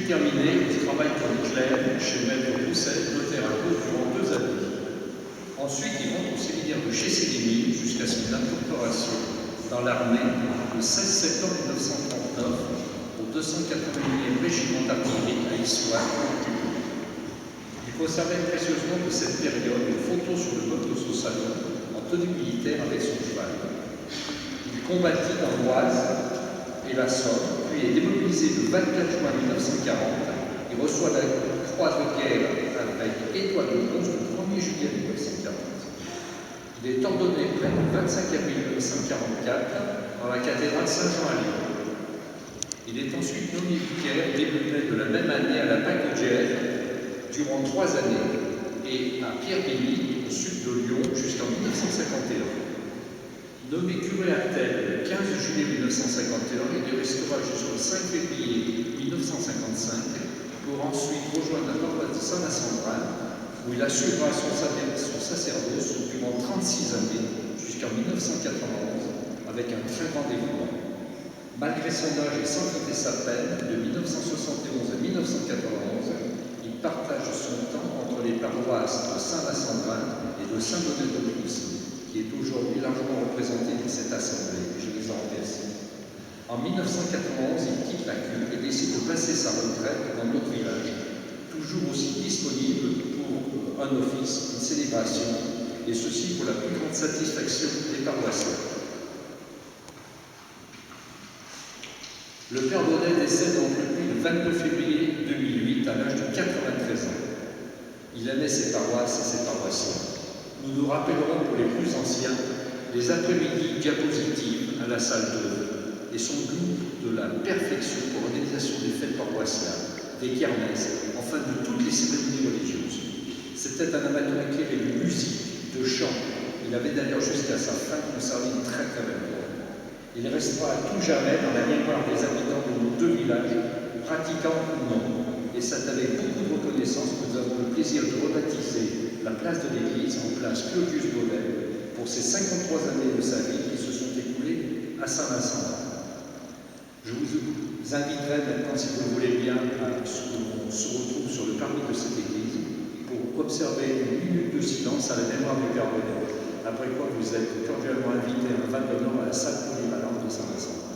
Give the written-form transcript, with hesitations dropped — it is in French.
terminé, il travaille comme clerc chez Maître Rousset, notaire à Caux, durant 2 années. Ensuite, il rentre au séminaire de Chessélimine jusqu'à son incorporation dans l'armée le 16 septembre 1939 au 281e régiment d'artillerie à Issoire. Il conservait précieusement de cette période une photo sur le meuble de son salon en tenue militaire avec son cheval. Il combattit dans l'Oise et la Somme, puis est démobilisé le 24 juin 1940. Il reçoit la croix de guerre avec étoile de bronze le 1er juillet 1940. Il est ordonné près du 25 avril 1944 dans la cathédrale Saint-Jean à Lyon. Il est ensuite nommé vicaire début mai de la même année à la Pacaudière durant 3 années et à Pierre-Bénit au sud de Lyon jusqu'en 1951. Nommé curé à Thèbes le 15 juillet 1951, il y restera jusqu'au 5 février 1955 pour ensuite rejoindre la paroisse de Saint-Vincent-de-Rhin où il assurera son sacerdoce durant 36 années jusqu'en 1991 avec un très grand dévouement. Malgré son âge et sans quitter sa peine, de 1971 à 1991, il partage son temps entre les paroisses de Saint-Vincent-de-Rhin et de Saint-Bonnet-de-Brousse, qui est aujourd'hui largement représenté dans cette assemblée. Je les en remercie. En 1991, il quitte la cure et décide de passer sa retraite dans notre village, toujours aussi disponible pour un office, une célébration, et ceci pour la plus grande satisfaction des paroissiens. Le Père Bonnet décède donc le 22 février 2008 à l'âge de 93 ans. Il aimait ses paroisses et ses paroissiens. Nous nous rappellerons pour les plus anciens les après-midi diapositives à la salle d'œuvre et son goût de la perfection pour l'organisation des fêtes paroissiales, des kermesses, enfin de toutes les cérémonies religieuses. C'était un amateur éclairé de musique, de chant. Il avait d'ailleurs jusqu'à sa fin conservé une très très belle voix. Il restera à tout jamais dans la mémoire des habitants de nos 2 villages, pratiquants ou non. Et c'est avec beaucoup de reconnaissance que nous avons le plaisir de rebaptiser la place de l'église en place Claudius Bonnet pour ces 53 années de sa vie qui se sont écoulées à Saint-Vincent. Je vous inviterai maintenant, si vous le voulez bien, à ce qu'on se retrouve sur le parvis de cette église pour observer une minute de silence à la mémoire du Père Bonnet, après quoi vous êtes cordialement invités à un vin d'honneur à la salle polyvalente de Saint-Vincent.